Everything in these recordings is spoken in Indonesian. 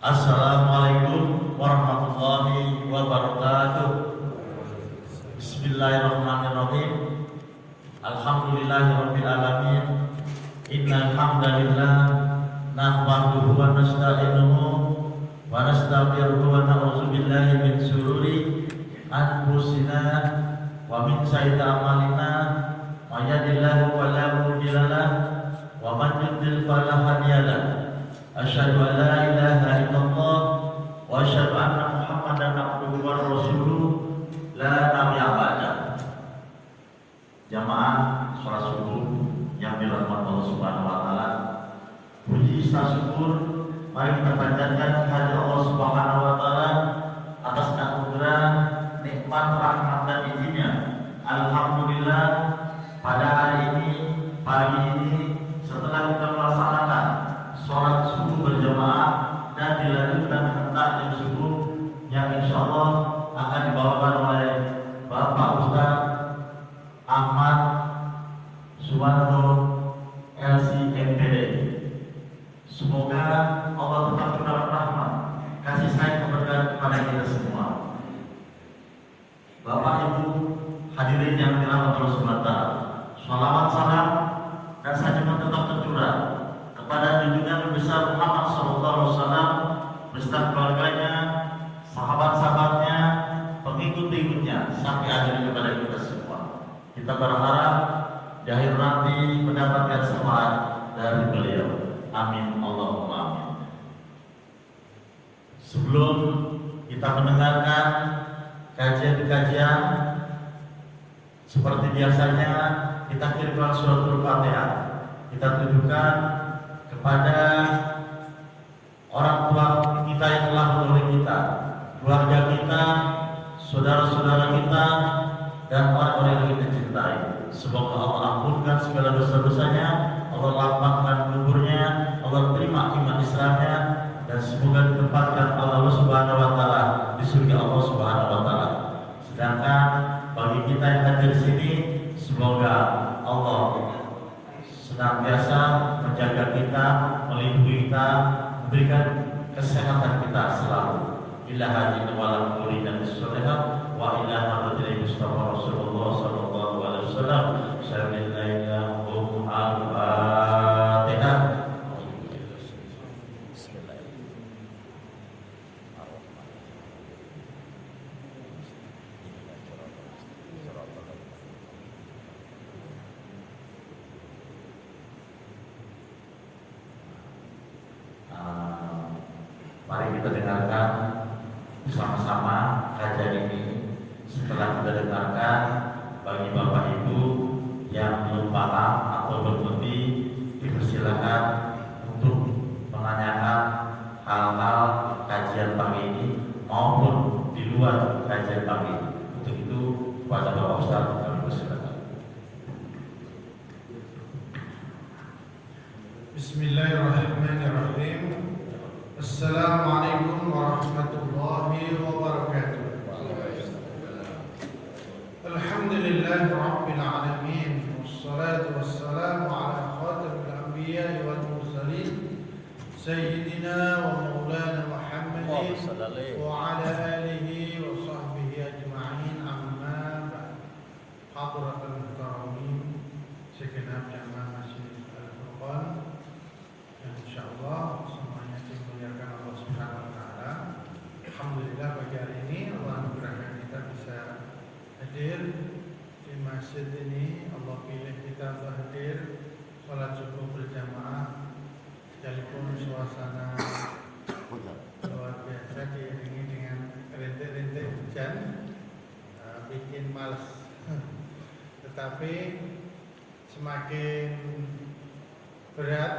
Assalamualaikum warahmatullahi wabarakatuh. Bismillahirrahmanirrahim. Alhamdulillahirabbil alamin. Innal hamdalillah nahmaduhu wa nasta'inuhu wa nastaghfiruhu wa na'udzu billahi min shururi anfusina wa min sayyiati a'malina. May yahdihillahu fala mudilla lahu wa man yudlil fala hadiya lahu. Asyhadu an la ilaha illallah wa asyhadu anna Muhammadan abduhu wa rasuluh la nabiyya ba'da. Jamaah salat subuh yang dirahmati Allah Subhanahu wa taala. Puji syukur mari kita panjatkan kehadirat Allah Subhanahu wa taala atas anugerah, nikmat, rahmat dan izinnya. Alhamdulillah pada hari ini, pagi ini, setelah kita melaksanakan sholat subuh berjamaah dan dilanjutkan hendak jam subuh yang insya Allah akan dibawakan oleh Bapak Ustaz Ahmad Suwanto LC-MPD. Semoga Allah tetap curahkan rahmat, kasih sayang keberkahan kepada kita semua. Bapak Ibu hadirin yang dirahmati Allah Subhanahu wa taala, shalawat salam dan sanjungan tetap tercurah kepada junjungan besar Muhammad SAW beserta keluarganya, sahabat-sahabatnya, pengikut-pengikutnya sampai akhir kepada kita semua. Kita berharap di akhir nanti mendapatkan syafaat dari beliau. Amin Allahumma amin. Sebelum kita mendengarkan kajian-kajian seperti biasanya, kita kirimkan suratul Fatihah. Kita tujukan kepada orang tua kita yang telah menolong kita, keluarga kita, saudara-saudara kita, dan orang-orang yang kita cintai. Semoga Allah ampunkan segala dosa-dosanya, Allah lapangkan kuburnya, Allah terima iman Islamnya, dan semoga ditempatkan Allah Subhanahu wa taala di surga Allah Subhanahu wa taala. Sedangkan bagi kita yang hadir di sini, semoga Allah senantiasa menjaga kita, melindungi kita, memberikan kesehatan kita selalu. Ila hadirin wal muridin salihah wa ila hadratil Mustafa Rasulullah sallallahu alaihi wasallam. Sallallahu al-Fatihah. Mari kita dengarkan bersama-sama kajian ini. Setelah kita dengarkan, bagi Bapak Ibu yang belum paham atau berhenti, dipersilakan untuk menanyakan hal-hal kajian pagi ini maupun di luar kajian pagi ini. Untuk itu, kepada Bapak Ustaz kami persilakan. Bismillahirrahmanirrahim. Assalamualaikum warahmatullahi wabarakatuh. Alhamdulillahi rabbil alamin. Wassalatu wassalamu ala khatamil anbiya'i wal mursalin sayyidina wa maulana Muhammadin wa ala alihi wa sahbihi ajma'in. Amma ba'd. Hadratul muhtaramin, segenap jamaah Masjid Al-Furqan yang insyaallah semuanya dimuliakan Allah Subhanahu wa taala. Alhamdulillah pagi hari ini Allah anugerahkan kita bisa hadir di masjid ini. Allah pilih kita untuk hadir sholat subuh berjamaah, sekalipun suasana luar biasa diiringi dengan rintik-rintik hujan, bikin males. Tetapi semakin berat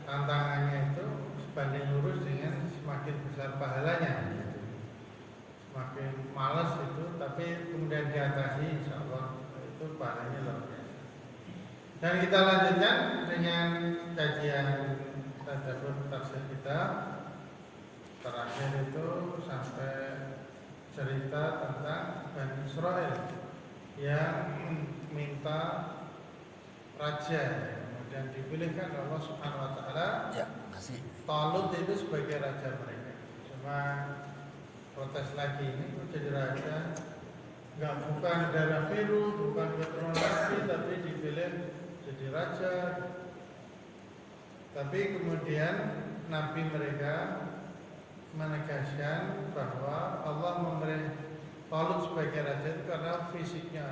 tantangannya itu sebanding lurus dengan semakin besar pahalanya. Semakin malas itu, tapi kemudian diatasi, insya Allah itu pahalanya luar biasa. Dan kita lanjutkan dengan kajian tadabbur tafsir kita. Terakhir itu sampai cerita tentang Bani Israel yang minta raja, kemudian dipilihkan Allah Subhanahu wa taala. Ya, kasih. Talut itu sebagai raja mereka. cuma protes lagi, ini kok jadi raja, bukan darah biru, bukan keturunan Nabi, tapi dipilih jadi raja. Tapi kemudian Nabi mereka menegaskan bahwa Allah memberi Talut sebagai raja itu karena fisiknya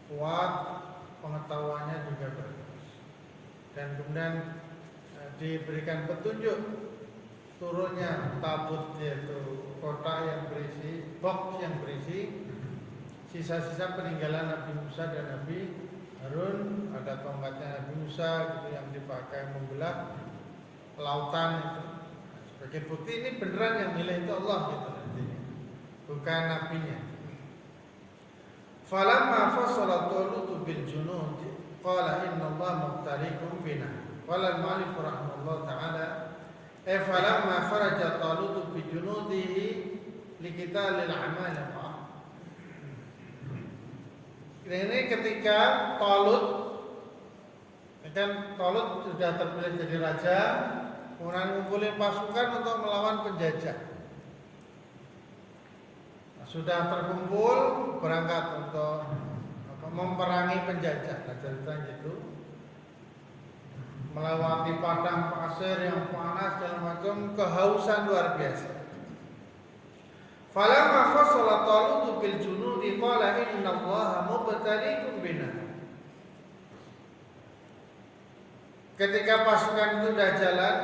kuat, pengetahuannya juga bagus, dan kemudian diberikan petunjuk turunnya tabut, yaitu kotak yang berisi, box yang berisi sisa-sisa peninggalan Nabi Musa dan Nabi Harun. Ada tongkatnya Nabi Musa gitu yang dipakai membelah lautan itu. Sebagai bukti ini beneran yang milih itu Allah gitu nantinya, bukan nabinya. Falamma fasala Talut bil junud qala inna Allah mubtaliikum bina. Qala al-mu'allif rahimahullah ta'ala falamma kharaja Talut bi junudihi liqitalil amalaqah. Ini ketika Talut sudah terpilih jadi raja, kemudian ngumpulin pasukan untuk melawan penjajah. Sudah terkumpul, berangkat untuk memperangi penjajah. Nah, cerita gitu, melewati padang pasir yang panas dan macam, kehausan luar biasa. Falamma fasala Talut bil junudi qala inna Allaha mubtaliikum bina. Ketika pasukan itu sudah jalan,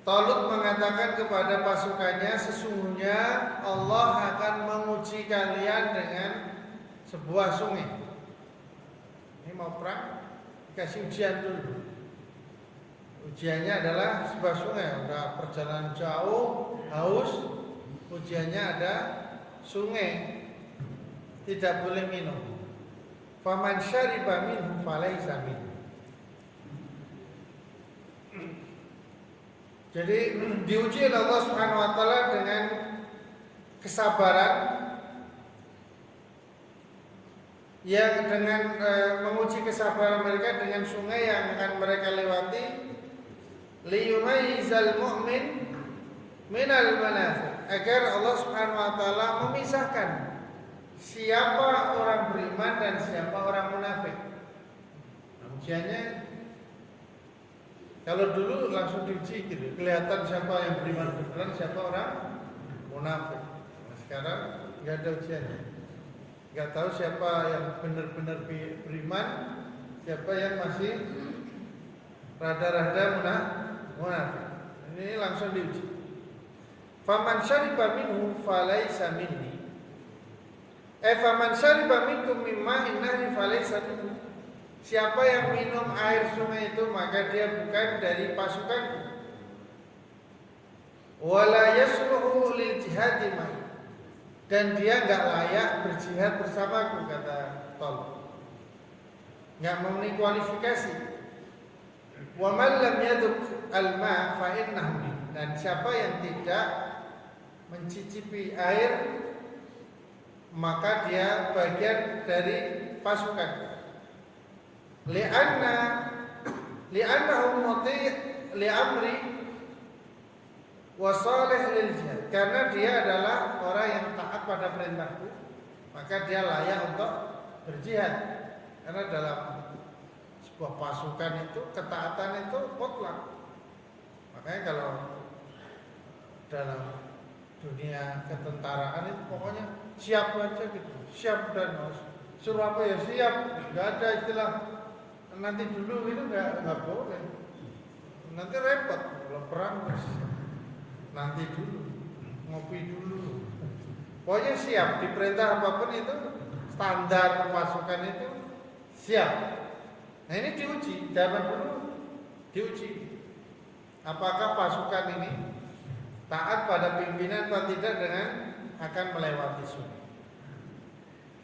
Talut mengatakan kepada pasukannya, sesungguhnya Allah akan menguji kalian dengan sebuah sungai. Ini mau perang, dikasih ujian dulu. Ujiannya adalah sebuah sungai, udah perjalanan jauh, haus, ujiannya ada sungai, tidak boleh minum. Faman syariba minhu falaysa minhu. Jadi diuji oleh Allah Subhanahu wa taala dengan kesabaran, yang dengan menguji kesabaran mereka dengan sungai yang akan mereka lewati, liyumayyizal mu'min minal munafiq, agar Allah Subhanahu wa taala memisahkan siapa orang beriman dan siapa orang munafik. Ujiannya kalau dulu langsung diuji gitu, kelihatan siapa yang beriman beneran, siapa orang munafik. Nah, sekarang nggak ada ujiannya, nggak tahu siapa yang benar-benar beriman, siapa yang masih rada-rada munafik. Ini langsung diuji. Faman syariba minhu falaysa minni. Faman syariba minkum mimma innahri falaysa minni. Siapa yang minum air sungai itu maka dia bukan dari pasukanku. Wala yasluhu lil jihadi ma'i, dan dia enggak layak berjihad bersamaku, kata Talut. Enggak memenuhi kualifikasi. Wa man lam yaduk al-ma' fa innahu, dan siapa yang tidak mencicipi air maka dia bagian dari pasukan. Li'annahu muti' li'amri wa salih lil jihad, karena dia adalah orang yang taat pada perintahku, maka dia layak untuk berjihad. Karena dalam sebuah pasukan itu ketaatan itu mutlak. Makanya kalau dalam dunia ketentaraan itu pokoknya siap aja gitu, siap dan suruh apa ya siap, nggak ada istilah nanti dulu, itu nggak boleh. Nanti repot kalau perang, nanti dulu, ngopi dulu. Pokoknya siap, diperintah apapun itu standar pasukan itu siap. Nah ini diuji, zaman dulu diuji. Apakah pasukan ini taat pada pimpinan atau tidak dengan akan melewati sungai.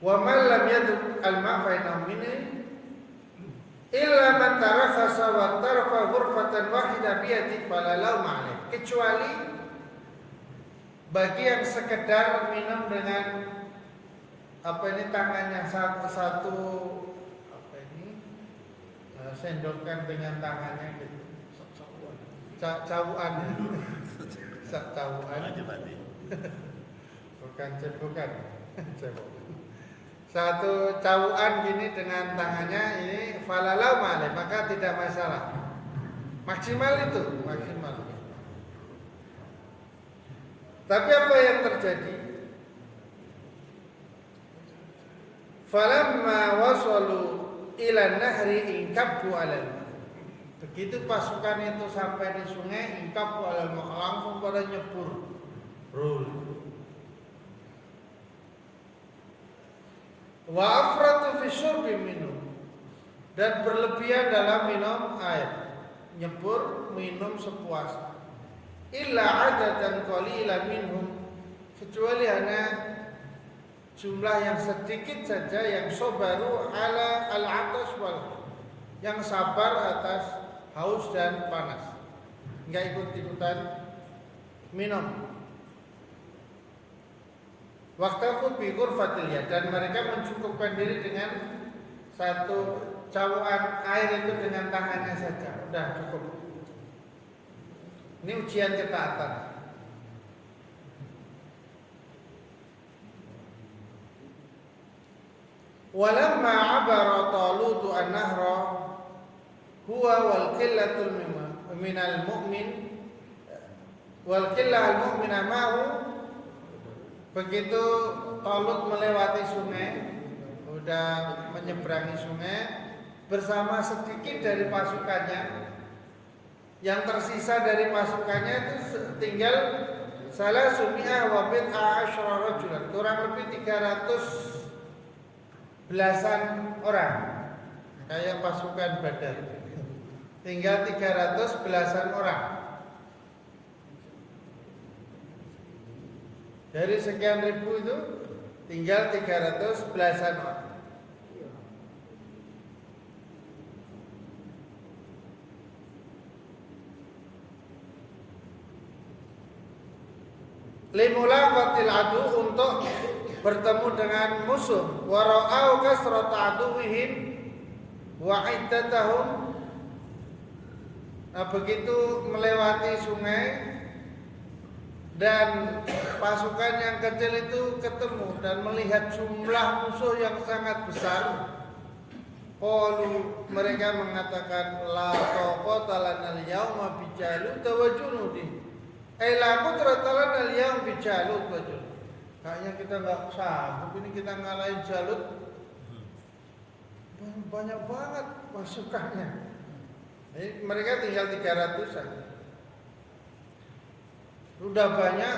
Wa man lam yaduk al-ma' fa innahu minni illa man tarakhasa wa tarfa ghurfatan wahida bi yadihi fala laum alaih, kecuali bagi yang sekedar minum dengan tangannya satu sendokkan dengan tangannya gitu, cawuan Sak cawukan. Aja berarti. Bukan cebokan. Cebok. Satu cawukan gini dengan tangannya ini falalau male, maka tidak masalah. Maksimal itu, maksimal. Tapi apa yang terjadi? Falamma wasalu ila nahri inkabbu alal. Begitu pasukan itu sampai di sungai, inkabbu alal, langsung pada nyebur. Rul. Wa afratu fi syurbi minum, dan berlebihan dalam minum air. Nyebur minum sepuasnya. Illa adatan qalilan minhum, kecuali hanya jumlah yang sedikit saja yang sabaru ala al-atas wal, yang sabar atas haus dan panas, enggak ikut-ikutan minum. Waqtafu bi ghurfatil yad, dan mereka mencukupkan diri dengan satu cawukan air itu dengan tangannya saja, udah cukup. Ini ujian ketaatan. Walamma abara Talut an-nahra huwa wal qillatul minal mu'min wal qillahul mu'mina ma'hu. Begitu Talut melewati sungai, udah menyeberangi sungai bersama sedikit dari pasukannya, yang tersisa dari pasukannya itu tinggal salah sumi'ah wa bid'a asyara rajulan, kurang lebih 300 belasan orang, kayak pasukan Badar. Tinggal 300 belasan orang. Dari sekian ribu itu tinggal 300 belasan orang. Limulaqatil adu, untuk bertemu dengan musuh. Wa ra'au kasrata aduwihim wa iddatahum. Nah, begitu melewati sungai dan pasukan yang kecil itu ketemu dan melihat jumlah musuh yang sangat besar, qalu, mereka mengatakan la taqata lana al-yawma bi Jalut wa junudi. La qudrata lana al-yawma bi Jalut wa junudi. Kayaknya kita enggak sanggup ini, kita ngalahin Jalut. Banyak banget pasukannya. Jadi mereka tinggal 300-an. Udah banyak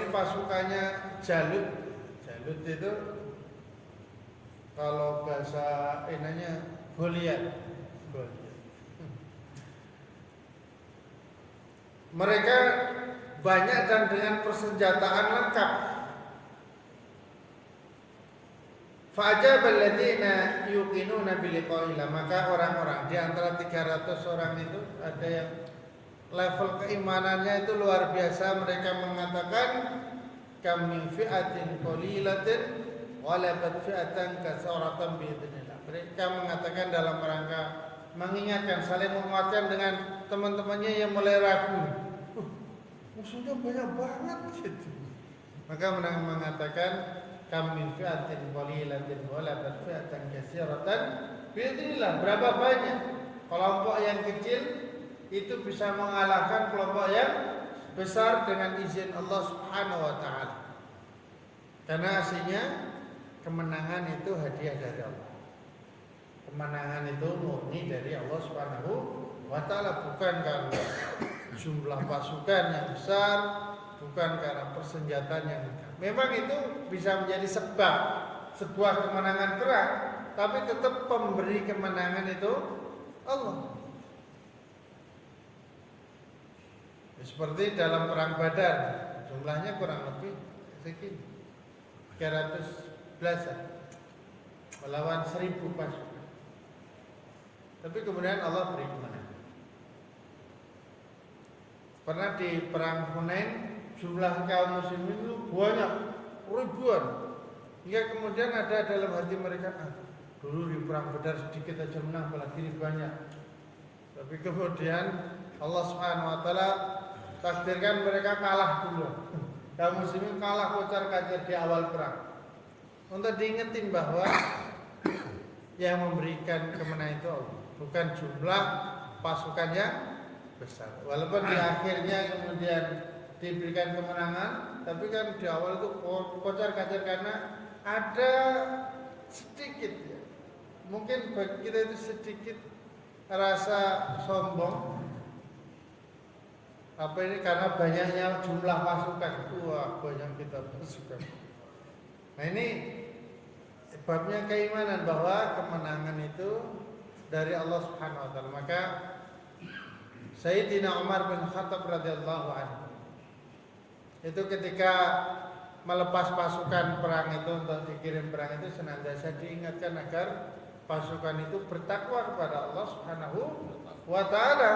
pasukannya Jalut. Jalut itu kalau bahasa inanya Goliat. Mereka banyak dan dengan persenjataan lengkap. Fa'ajabal ladzina yuqinuna biliqa'illah, maka orang-orang di antara 300 orang itu ada yang level keimanannya itu luar biasa. Mereka mengatakan kam min fi'atin qalilatin walabat fi'atan katsaratan biidznillah. Mereka mengatakan dalam rangka mengingatkan, saling menguatkan dengan teman-temannya yang mulai ragu. Musuhnya banyak banget gitu. Maka mengatakan kam min fi'atin qalilatin walabat fi'atan katsaratan biidznillah. Berapa banyak kelompok yang kecil itu bisa mengalahkan kelompok yang besar dengan izin Allah Subhanahu wa taala. Karena aslinya kemenangan itu hadiah dari Allah. Kemenangan itu murni dari Allah Subhanahu wa taala, bukan karena jumlah pasukan yang besar, bukan karena persenjataan yang lengkap. Memang itu bisa menjadi sebab sebuah kemenangan perang, tapi tetap pemberi kemenangan itu Allah. Seperti dalam perang Badar, jumlahnya kurang lebih segini, 300 belasan melawan 1000 pasukan. Tapi kemudian Allah beri kemenangan. Pernah di perang Hunain, jumlah kaum muslimin itu banyak, ribuan. Hingga kemudian ada dalam hati mereka, dulu di perang Badar sedikit aja menang, apalagi ini banyak. Tapi kemudian Allah Subhanahu wa taala takdirkan mereka kalah dulu. Kaum muslimin kalah kocar-kacir di awal perang. Untuk diingetin bahwa yang memberikan kemenangan itu Allah, bukan jumlah pasukan yang besar. Walaupun di akhirnya kemudian diberikan kemenangan, tapi kan di awal itu kocar-kacir karena ada sedikit ya. Mungkin bagi kita itu sedikit rasa sombong. Apa ini karena banyaknya jumlah pasukan. Wah, banyak kita pasukan. Nah, ini babnya keimanan bahwa kemenangan itu dari Allah Subhanahu wa taala. Maka Sayyidina Umar bin Khattab radhiyallahu anhu itu ketika melepas pasukan perang itu untuk dikirim perang itu senantiasa diingatkan agar pasukan itu bertakwa kepada Allah Subhanahu wa taala.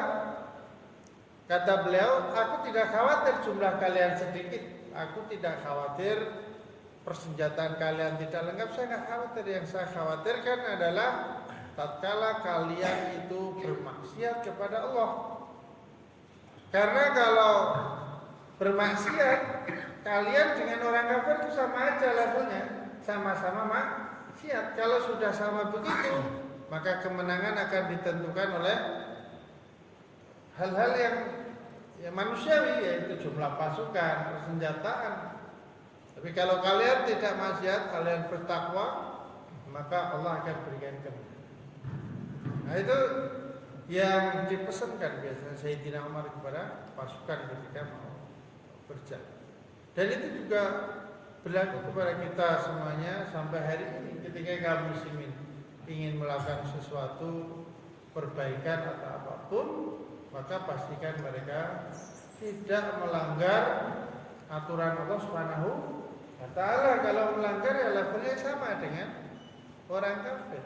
Kata beliau, aku tidak khawatir jumlah kalian sedikit, aku tidak khawatir persenjataan kalian tidak lengkap, saya nggak khawatir. Yang saya khawatirkan adalah tatkala kalian itu bermaksiat kepada Allah. Karena kalau bermaksiat, kalian dengan orang kafir itu sama aja levelnya, sama-sama maksiat. Kalau sudah sama begitu, maka kemenangan akan ditentukan oleh hal-hal yang manusiawi, yaitu jumlah pasukan, persenjataan. Tapi kalau kalian tidak maksiat, kalian bertakwa, maka Allah akan berikan kemenangan. Nah, itu yang dipesankan biasanya Sayyidina Umar kepada pasukan ketika mau berjalan. Dan itu juga berlaku kepada kita semuanya sampai hari ini. Ketika kaum muslimin ingin melakukan sesuatu perbaikan atau apapun, maka pastikan mereka tidak melanggar aturan Allah Subhanahu wa taala. Kalau melanggar ya levelnya sama dengan orang kafir.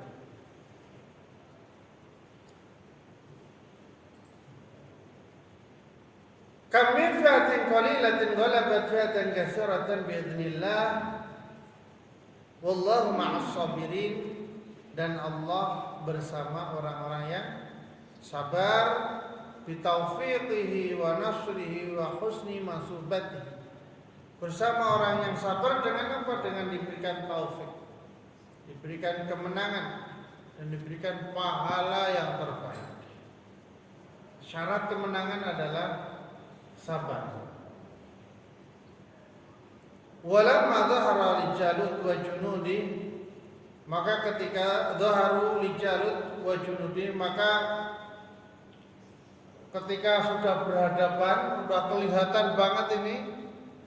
Kam min fi'atin qalilatin ghalabat fi'atan katsiratan biidznillah wallahu ma'as sabirin. Dan Allah bersama orang-orang yang sabar, bitaufiqihi wa nasrihi wa husni masubatihi. Bersama orang yang sabar dengan apa? Dengan diberikan taufik, diberikan kemenangan, dan diberikan pahala yang terbaik. Syarat kemenangan adalah sabar. Walamma dhahara li Jalut wa junudi, maka ketika dhaharu li Jalut wa junudi, maka ketika sudah berhadapan, sudah kelihatan banget ini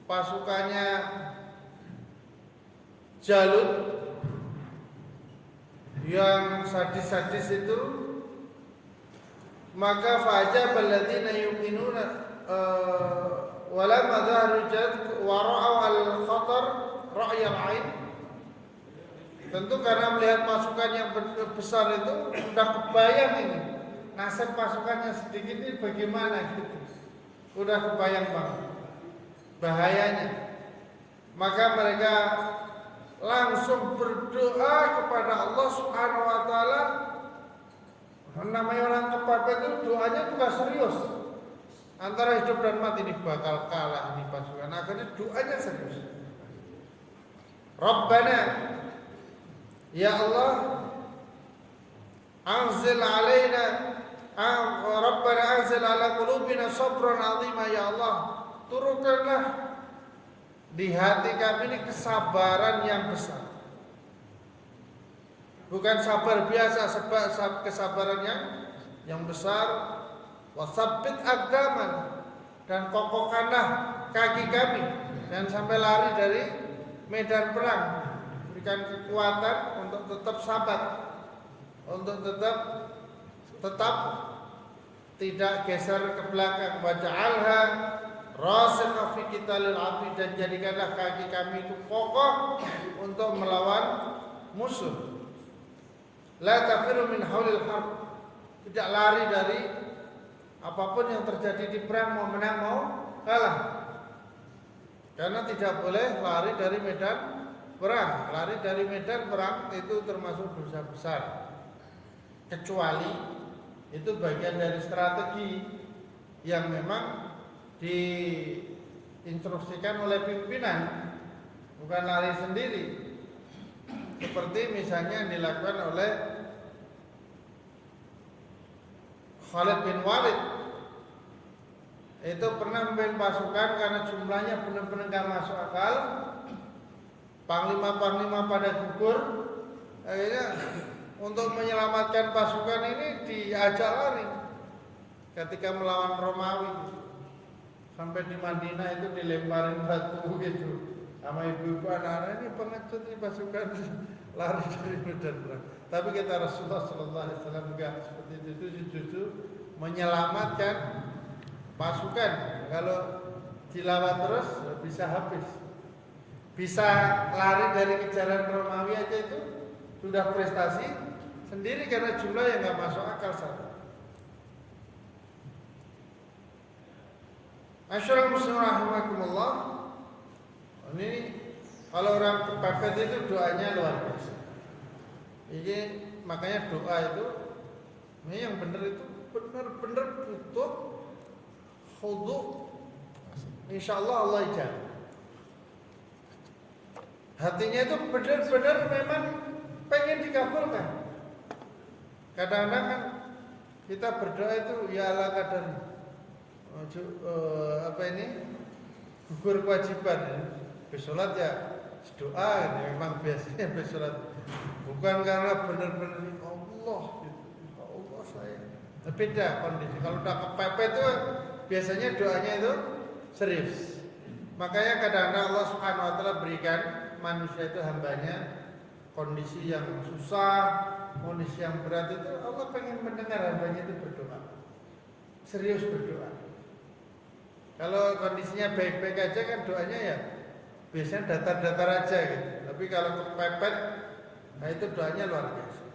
pasukannya Jalut yang sadis-sadis itu, maka fa'ajab alladziina yuqinuna walamma dhaharu Jalut wa ra'aw al-khatar ra'yal 'ain. Tentu karena melihat pasukan yang besar itu sudah kebayang ini nasib pasukannya sedikit ini bagaimana gitu. Udah kebayang banget bahayanya. Maka mereka langsung berdoa kepada Allah Subhanahu wa taala. Namanya orang kepepet itu doanya juga serius. Antara hidup dan mati ini bakal kalah ini pasukan. Akhirnya doanya serius. Rabbana, ya Allah, anzil alaina Rabbana anzil ala qulubina sabran 'azima, ya Allah, turunkanlah di hati kami ini kesabaran yang besar. Bukan sabar biasa, sebab kesabaran yang besar. Wasabbit aqdaman, dan kokohkanlah kaki kami dan sampai lari dari medan perang. Berikan kekuatan untuk tetap sabar, untuk tetap tidak geser ke belakang. Waj'alha rasikha fi qitalil 'abid, dan jadikanlah kaki kami itu kokoh untuk melawan musuh. La tafiru min haulil harb, tidak lari dari apapun yang terjadi di perang, mau menang mau kalah. Karena tidak boleh lari dari medan perang. Lari dari medan perang itu termasuk dosa besar. Kecuali itu bagian dari strategi yang memang diinstruksikan oleh pimpinan, bukan lari sendiri. Seperti misalnya yang dilakukan oleh Khalid bin Walid, itu pernah memimpin pasukan karena jumlahnya benar-benar gak masuk akal. Panglima-panglima pada gugur. Akhirnya untuk menyelamatkan pasukan ini diajak lari ketika melawan Romawi. Sampai di Madinah itu dilemparin batu gitu sama ibu-ibu, anak-anak ini pengecut nih pasukan lari dari medan perang. Tapi kata Rasulullah Sallallahu Alaihi Wasallam enggak seperti itu, justru menyelamatkan pasukan. Kalau dilawan terus bisa habis. Bisa lari dari kejaran Romawi aja itu sudah prestasi sendiri karena jumlah yang nggak masuk akal satu. Masyaallah muslimin rahimakumullah. Ini kalau orang kepepet itu doanya luar biasa. Ini makanya doa itu ini yang benar itu benar-benar butuh khudu. Insyaallah Allah ijabah. Hatinya itu benar-benar memang pengen dikabulkan. Kadang-kadang kan kita berdoa itu ya ala kadar gugur kewajiban. Bersolat ya doa ini memang biasanya bersolat bukan karena benar-benar Allah saya. Beda kondisi. Kalau udah kepepet itu biasanya doanya itu serius. Makanya kadang-kadang Allah Subhanahu wa taala berikan manusia itu hambanya kondisi yang susah, kondisi yang berat itu Allah pengen mendengar hambanya itu berdoa, serius berdoa. Kalau kondisinya baik-baik aja kan doanya ya biasanya datar-datar aja gitu. Tapi kalau kepepet, nah itu doanya luar biasa.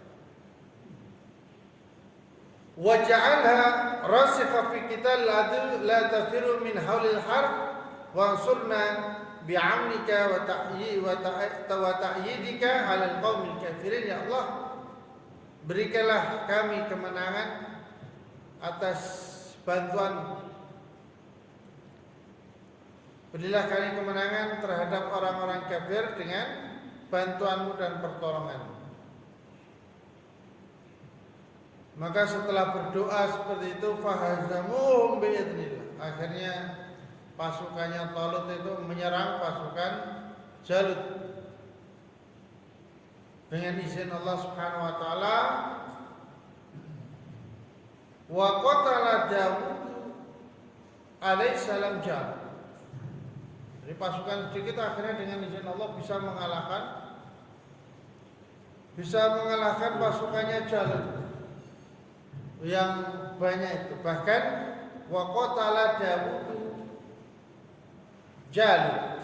Waja'alha rasikha fi qital adu la tafiru min haulil harb wansurna bi'amnika wa ta'yidika 'alal qaumil kafirin. Ya Allah, berikanlah kami kemenangan atas bantuan. Berilah kami kemenangan terhadap orang-orang kafir dengan bantuanmu dan pertolonganmu. Maka setelah berdoa seperti itu fahazamuhum bi'idznillah. Akhirnya pasukannya Talut itu menyerang pasukan Jalut dengan izin Allah Subhanahu wa taala. Wa qatala Daud alaihi salam Jalut. Jadi pasukan sedikit akhirnya dengan izin Allah bisa mengalahkan pasukannya Jalut yang banyak itu. Bahkan wa qatala Daud Jalut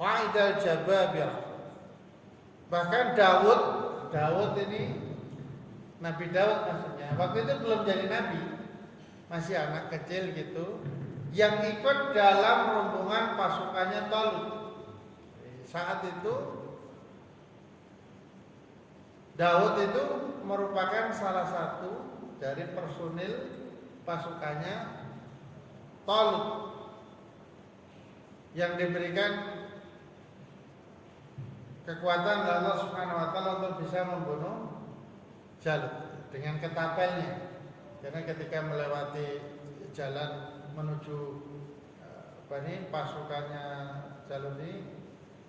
Qa'idal Jababir. Bahkan Daud ini Nabi Daud maksudnya. Waktu itu belum jadi nabi, masih anak kecil gitu, yang ikut dalam rombongan pasukannya Talut. Saat itu Daud itu merupakan salah satu dari personil pasukannya Talut yang diberikan kekuatan Allah Subhanahu wa taala untuk bisa membunuh Jalut dengan ketapelnya. Karena ketika melewati jalan menuju pasukannya Jalut ini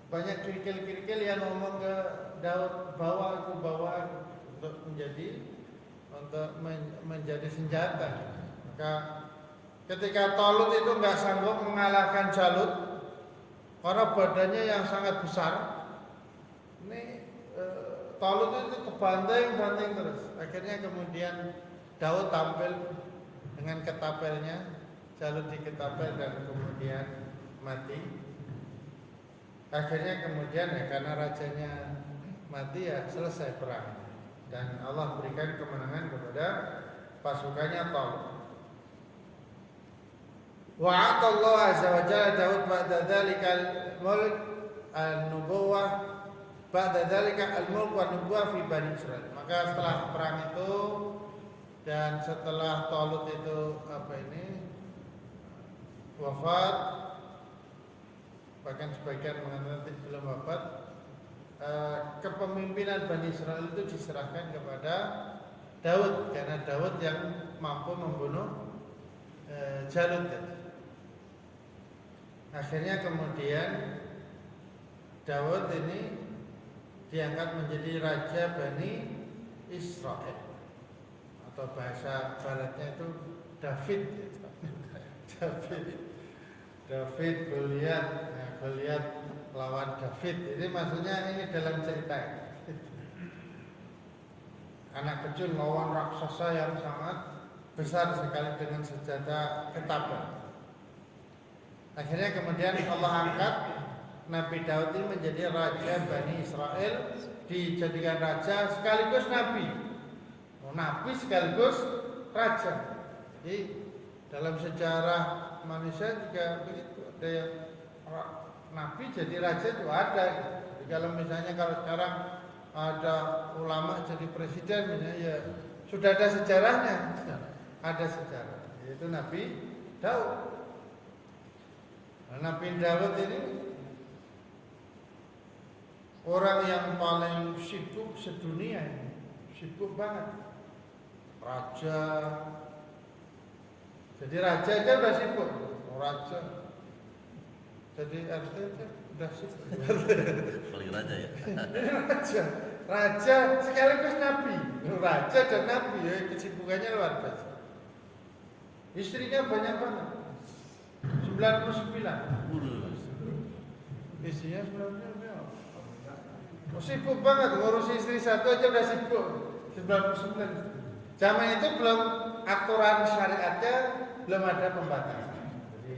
banyak kerikil-kerikil yang ngomong ke Daud, bawa aku untuk menjadi senjata. Maka ketika Talut itu nggak sanggup mengalahkan Jalut karena badannya yang sangat besar, ini Talut itu kebanting terus. Akhirnya kemudian Daud tampil dengan ketapelnya, Jalut diketapel dan kemudian mati. Akhirnya kemudian karena rajanya mati ya selesai perang dan Allah berikan kemenangan kepada pasukannya Talut. Wa'atallahu azza wa jalla Daud ba'da dzalika al-mulk an-nubuwah ba'da dzalika al-mulk wa nubuwah fi Bani Israil. Maka setelah perang itu Dan setelah Talut itu wafat, bahkan sebagian mengatakan belum wafat, kepemimpinan Bani Israel itu diserahkan kepada Daud, karena Daud yang mampu membunuh Jalut. Akhirnya kemudian Daud ini diangkat menjadi raja Bani Israel, atau bahasa baratnya itu David. David Goliat, Goliat lawan David. Jadi maksudnya ini dalam cerita anak kecil lawan raksasa yang sangat besar sekali dengan senjata ketaban. Akhirnya kemudian Allah angkat Nabi Daud ini menjadi raja Bani Israel, dijadikan raja sekaligus nabi. Nabi sekaligus raja. Jadi dalam sejarah manusia juga begitu, ada yang nabi jadi raja itu ada. Jadi kalau misalnya sekarang ada ulama jadi presiden misalnya, ya sudah ada sejarahnya. Ada sejarah, yaitu Nabi Daud. Nabi Daud ini orang yang paling sibuk sedunia ini, sibuk banget. Raja, jadi raja aja udah sibuk, raja. Jadi artinya udah sibuk. Paling raja ya. Raja sekaligus nabi, raja dan nabi, ya kesibukannya luar biasa. Istrinya banyak banget, 99. Istrinya 99. Sibuk banget, ngurus istri satu aja udah sibuk. 99. Zaman itu belum aturan syariatnya belum ada pembatasan. Jadi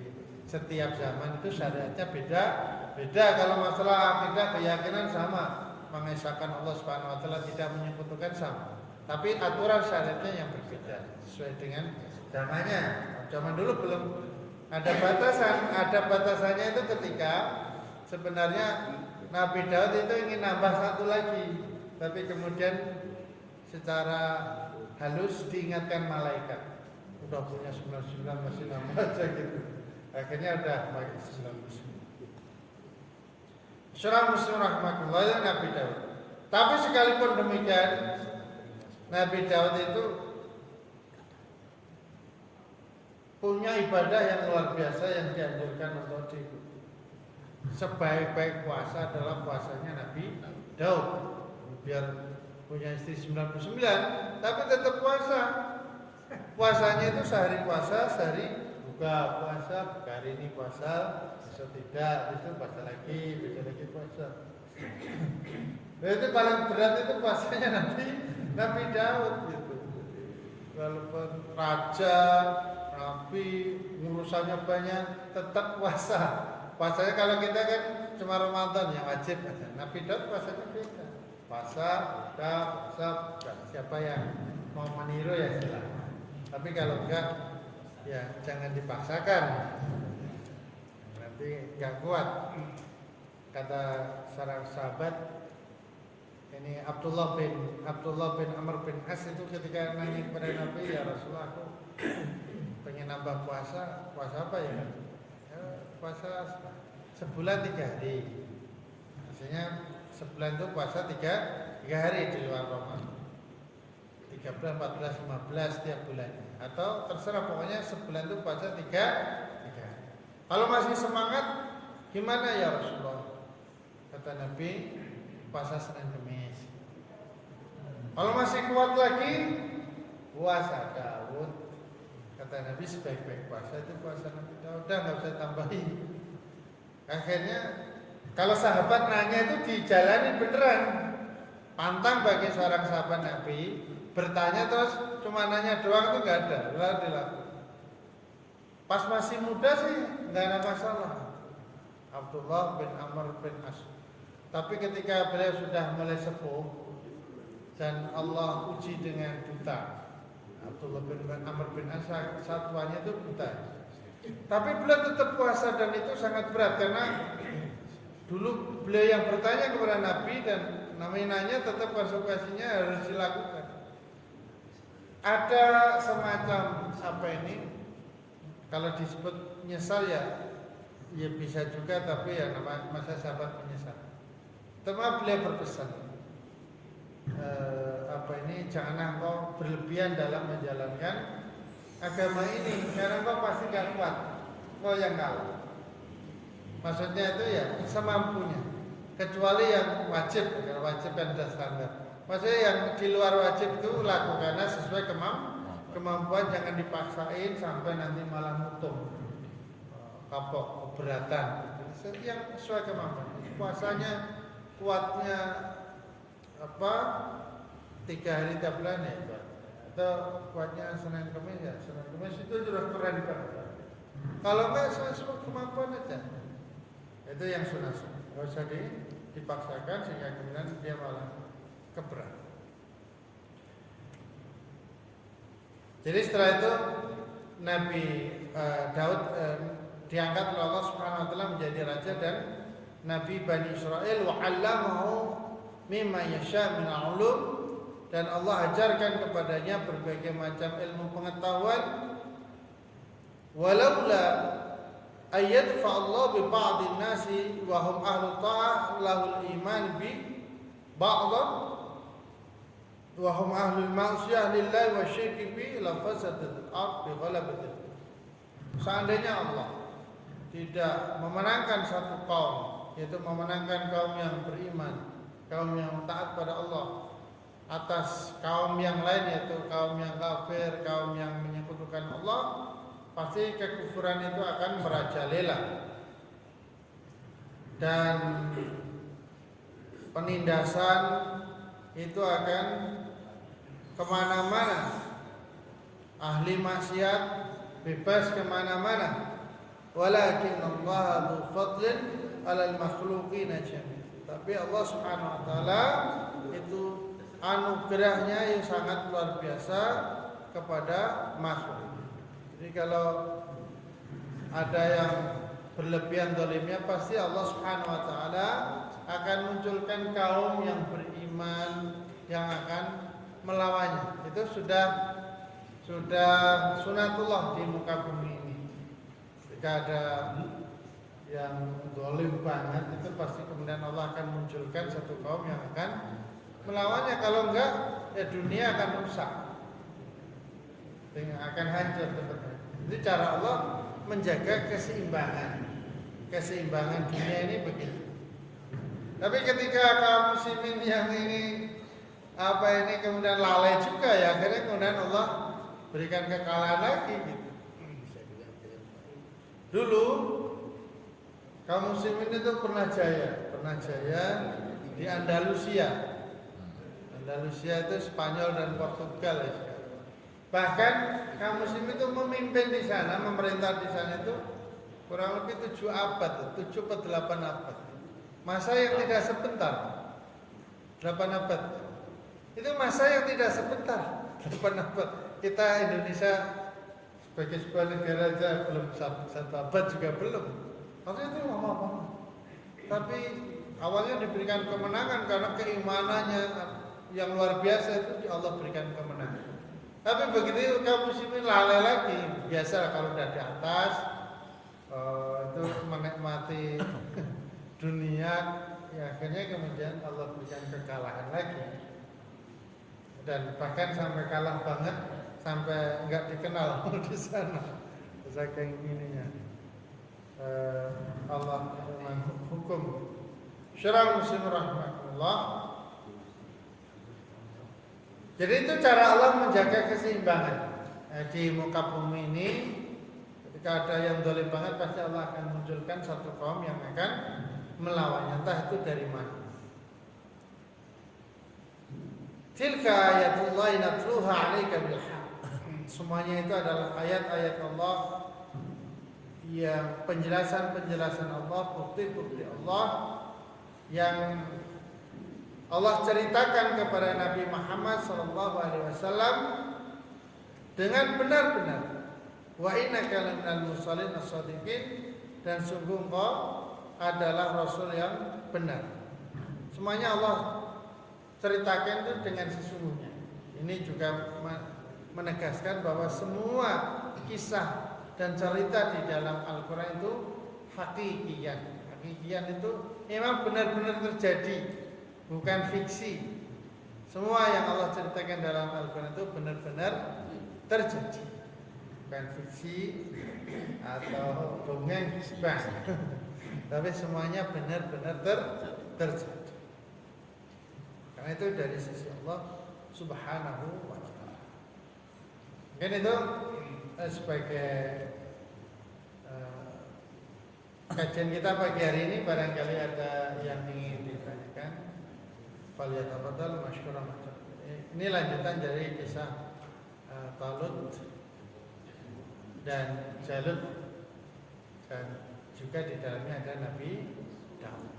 setiap zaman itu syariatnya beda. Kalau masalah akidah keyakinan sama, mengesahkan Allah Subhanahu wa taala, tidak menyekutukan sama. Tapi aturan syariatnya yang berbeda sesuai dengan zamannya. Zaman dulu belum ada batasan. Ada batasannya itu ketika sebenarnya Nabi Daud itu ingin nambah satu lagi, tapi kemudian secara halus diingatkan malaikat, udah punya 99 masih nambah aja gitu. Akhirnya udah pakai 99. Surah Muslim rahmatullah Nabi Daud. Tapi sekalipun demikian, Nabi Daud itu punya ibadah yang luar biasa yang dianjurkan untuk diikuti. Sebaik-baik puasa adalah puasanya Nabi Daud. Biar punya istri 99, tapi tetap puasa. Puasanya itu sehari puasa, sehari buka puasa, hari ini puasa, besok tidak, besok puasa lagi, besok lagi puasa. Itu paling berat itu puasanya Nabi Daud gitu. Walaupun raja, nabi, urusannya banyak, tetap puasa. Puasanya kalau kita kan cuma Ramadan yang wajib aja. Nabi Daud puasanya beda. Puasa, siapa yang mau meniru ya silakan. Tapi kalau enggak, ya jangan dipaksakan. Nanti enggak kuat. Kata seorang sahabat, ini Abdullah bin Amr bin As itu ketika nanya kepada Nabi, ya Rasulullah, aku pengen nambah puasa apa ya? Puasa sebulan 3 hari. Maksudnya sebulan itu puasa 3 hari di luar Ramadan. 13, 14, 15 tiap bulan. Atau terserah, pokoknya sebulan itu puasa 3 hari. Kalau masih semangat, gimana ya Rasulullah? Kata Nabi, puasa Senin Kamis. Kalau masih kuat lagi, puasa Daud. Kata Nabi, sebaik-baik puasa itu puasa Nabi Daud. Udah nggak usah tambahin. Akhirnya kalau sahabat nanya itu dijalani beneran. Pantang bagi seorang sahabat Nabi bertanya terus cuma nanya doang itu nggak ada, dilakukan. Pas masih muda sih nggak ada masalah. Abdullah bin Amr bin As. Tapi ketika beliau sudah mulai sepuh dan Allah uji dengan buta, Abdullah bin Amr bin As satuannya itu buta. Tapi beliau tetap puasa dan itu sangat berat karena dulu beliau yang bertanya kepada Nabi dan namanya nanya tetap konsekuensinya harus dilakukan. ada semacam apa ini? Kalau disebut menyesal ya bisa juga, tapi ya nama masa sahabat menyesal. Terus beliau berpesan, janganlah engkau berlebihan dalam menjalankan agama ini, karena engkau pasti gak kuat, engkau yang kalah. Maksudnya itu ya semampunya, kecuali yang wajib, kalau wajib kan sudah standar. Maksudnya yang di luar wajib itu lakukannya sesuai kemampuan, jangan dipaksain sampai nanti malah mutung, kapok, keberatan. Yang sesuai kemampuan. Puasanya kuatnya 3 hari tiap bulan ya, atau kuatnya Senin Kamis ya, Senin Kamis itu sudah keren banget. Kalau enggak sesuai kemampuan aja, itu yang sunnah. Nggak usah dipaksakan sehingga kemudian dia malah keberat. Jadi setelah itu Nabi Daud diangkat oleh Allah Subhanahu wa taala menjadi raja dan Nabi Bani Israel, wa 'allamahu mimma yasha min al-ulum, dan Allah ajarkan kepadanya berbagai macam ilmu pengetahuan. Walaula ayyadfa Allah bi ba'dhin nasi wa hum ahlu ta'ah lahul iman bi ba'dhan wa hum ahlul ma'siyah lillahi wa syirki bi la fasadatil ard bi ghalabati. Seandainya Allah tidak memenangkan satu kaum, yaitu memenangkan kaum yang beriman, kaum yang taat pada Allah atas kaum yang lain, yaitu kaum yang kafir, kaum yang menyekutukan Allah, pasti kekufuran itu akan merajalela dan penindasan itu akan kemana-mana. Ahli maksiat bebas kemana-mana. Walakin Allah dzu fadlin 'alal makhluqin jami'an. Tapi Allah Subhanahu wa taala itu anugerahnya yang sangat luar biasa kepada makhluk. Jadi kalau ada yang berlebihan zalimnya, pasti Allah Subhanahu wa taala akan munculkan kaum yang beriman yang akan melawannya. Itu sudah sunatullah di muka bumi ini. Jika ada yang zalim banget, itu pasti kemudian Allah akan munculkan satu kaum yang akan melawannya. Kalau enggak, ya dunia akan rusak, akan hancur tempatnya. Itu cara Allah menjaga keseimbangan dunia ini begitu. Tapi ketika kaum muslimin yang ini kemudian lalai juga, ya akhirnya kemudian Allah berikan kekalahan lagi gitu. Dulu kaum muslimin itu pernah jaya di Andalusia. Andalusia itu Spanyol dan Portugal ya. Bahkan kaum muslimin itu memimpin di sana, memerintah di sana itu kurang lebih 7 abad, 7 atau 8 abad. Masa yang tidak sebentar. 8 abad. Itu masa yang tidak sebentar. 8 abad. Kita Indonesia sebagai sebuah negara aja belum 1 abad juga belum. Maksudnya itu lama banget. Tapi awalnya diberikan kemenangan karena keimanannya yang luar biasa, itu Allah berikan kemenangan. Tapi begitu kaum muslimin lalai lagi, biasa kalau udah di atas itu menikmati dunia, ya akhirnya kemudian Allah berikan kekalahan lagi. Dan bahkan sampai kalah banget, sampai enggak dikenal di sana. Saking ininya Allah hukum syara muslim rahmatullah. Jadi itu cara Allah menjaga keseimbangan di muka bumi ini. Ketika ada yang zalim banget, pasti Allah akan munculkan satu kaum yang akan melawannya, entah itu dari mana. Tilka ayatullah natluha 'alaika bil haqq. Semuanya itu adalah ayat-ayat Allah, yang penjelasan-penjelasan Allah, bukti-bukti Allah yang Allah ceritakan kepada Nabi Muhammad SAW dengan benar-benar. Wa innaka laminal mursalin as-shadiqin, dan sungguh engkau adalah rasul yang benar. Semuanya Allah ceritakan itu dengan sesungguhnya. Ini juga menegaskan bahwa semua kisah dan cerita di dalam Al-Quran itu hakikian. Hakikian itu memang benar-benar terjadi, bukan fiksi. Semua yang Allah ceritakan dalam Al-Quran itu benar-benar terjadi, bukan fiksi atau dongeng hisbah, tapi semuanya benar-benar terjadi. Karena itu dari sisi Allah Subhanahu wa ta'ala. Mungkin itu sebagai kajian kita pagi hari ini. Barangkali ada yang ingin ditanyakan, falyatafadhal masykuran. Ini lanjutan dari kisah Talut dan Jalut, dan juga di dalamnya ada Nabi Daud.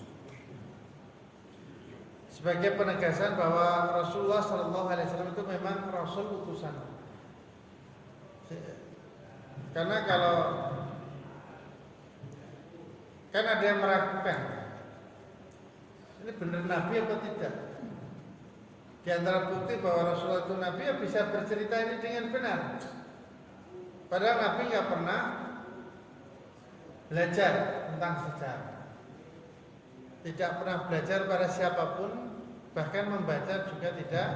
Sebagai penegasan bahwa Rasulullah SAW itu memang Rasul utusan. Karena kalau kan ada yang meragukan, ini benar Nabi atau tidak. Di antara bukti bahwa Rasulullah itu Nabi, ya bisa bercerita ini dengan benar. Padahal Nabi nggak pernah belajar tentang sejarah, tidak pernah belajar pada siapapun, bahkan membaca juga tidak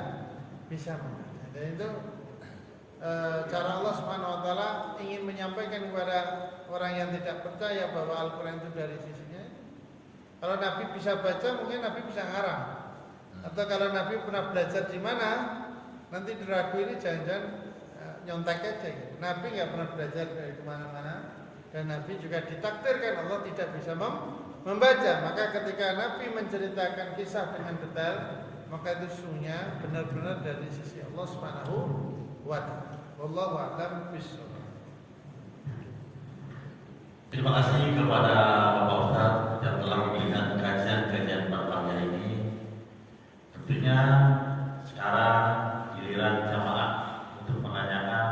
bisa membaca. Dan itu cara Allah Subhanahu wa ta'ala ingin menyampaikan kepada orang yang tidak percaya bahwa Al-Quran itu dari sisinya. Kalau Nabi bisa baca, mungkin Nabi bisa ngarang. Atau kalau Nabi pernah belajar di mana, nanti diragu ini jangan-jangan nyontek aja gitu. Nabi nggak pernah belajar dari kemana-mana, dan Nabi juga ditakdirkan Allah tidak bisa membaca. Maka ketika Nabi menceritakan kisah dengan detail, maka itu sesungguhnya benar-benar dari sisi Allah Subhanahu wa ta'ala. Wallahu a'lam bishawab. Terima kasih kepada Bapak Ustadz yang telah memberikan kajian-kajian berbahagia ini. Tentunya sekarang giliran jamaah untuk menanyakan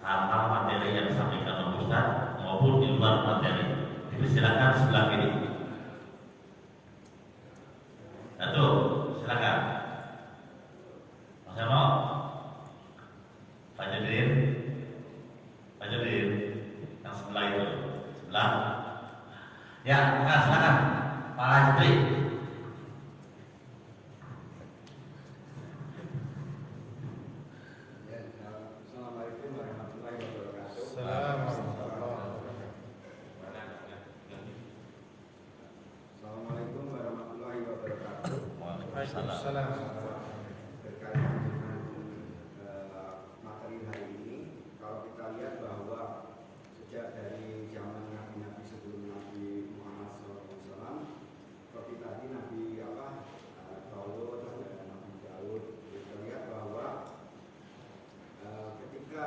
hal-hal materi yang disampaikan oleh Ustadz maupun di luar materi. Silakan sebelah kiri. Satu, silakan. Mas Emo, Pak Jodin, yang sebelah itu, sebelah. Ya, silakan, Pak Lajri. Assalamualaikum warahmatullahi wabarakatuh. Assalamualaikum warahmatullahi wabarakatuh. Waalaikumsalam. Berkaitan dengan materi hari ini, kalau kita lihat bahwa sejak dari zaman Nabi sebelum Nabi Muhammad SAW, seperti tadi Nabi Talut dan Nabi Daud, kita lihat bahwa ketika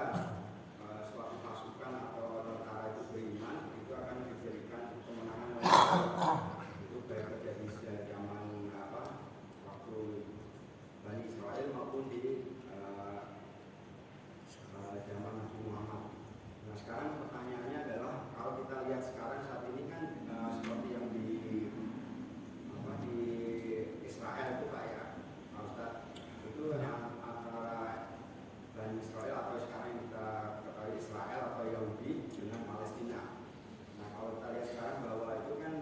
suatu pasukan atau tentara itu beriman, itu akan diberikan kemenangan oleh Allah. Itu baik terjadi sejak zaman waktu Bani Israel maupun di zaman Nabi Muhammad. Nah sekarang pertanyaannya adalah, kalau kita lihat sekarang saat ini kan seperti yang di Israel itu Pak ya, Pak Ustadz, itu yang antara Bani Israel atau sekarang yang kita ketahui Israel atau Yahudi dengan Palestina. Nah kalau kita lihat sekarang bahwa itu kan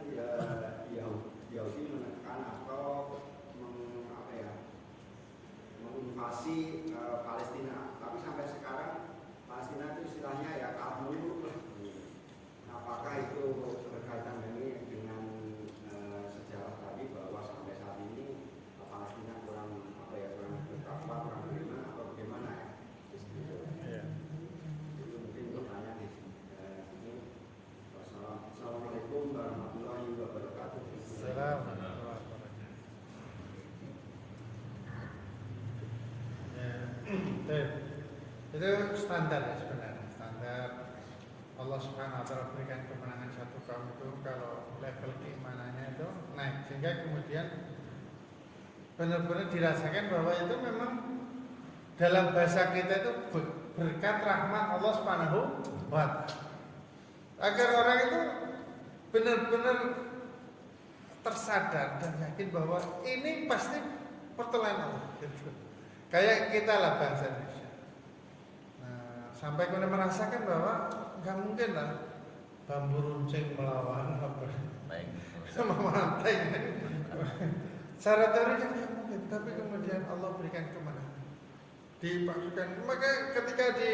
Yahudi menekan atau menginvasi Palestina, tapi sampai sekarang Palestina itu istilahnya ya kalah melulu. Apakah itu berkaitan dengan sejarah tadi bahwa sampai saat ini Palestina kurang bertakwa, kurang beriman atau bagaimana ya? Itu mungkin pertanyaan di sini. Assalamualaikum warahmatullahi wabarakatuh. Itu standar ya sebenarnya. Standar Allah Subhanahu wa ta'ala berikan kemenangan satu kaum itu kalau level keimanannya itu naik, sehingga kemudian benar-benar dirasakan bahwa itu memang dalam bahasa kita itu berkat rahmat Allah Subhanahu wa ta'ala. Agar orang itu benar-benar tersadar dan yakin bahwa ini pasti pertolongan Allah gitu. Kayak kita lah bangsa Indonesia. sampai kemudian merasakan bahwa nggak mungkin lah bambu runcing melawan Baik. sama mantai. Secara teori kan nggak mungkin, tapi kemudian Allah berikan kemenangan di pasukan. Maka ketika di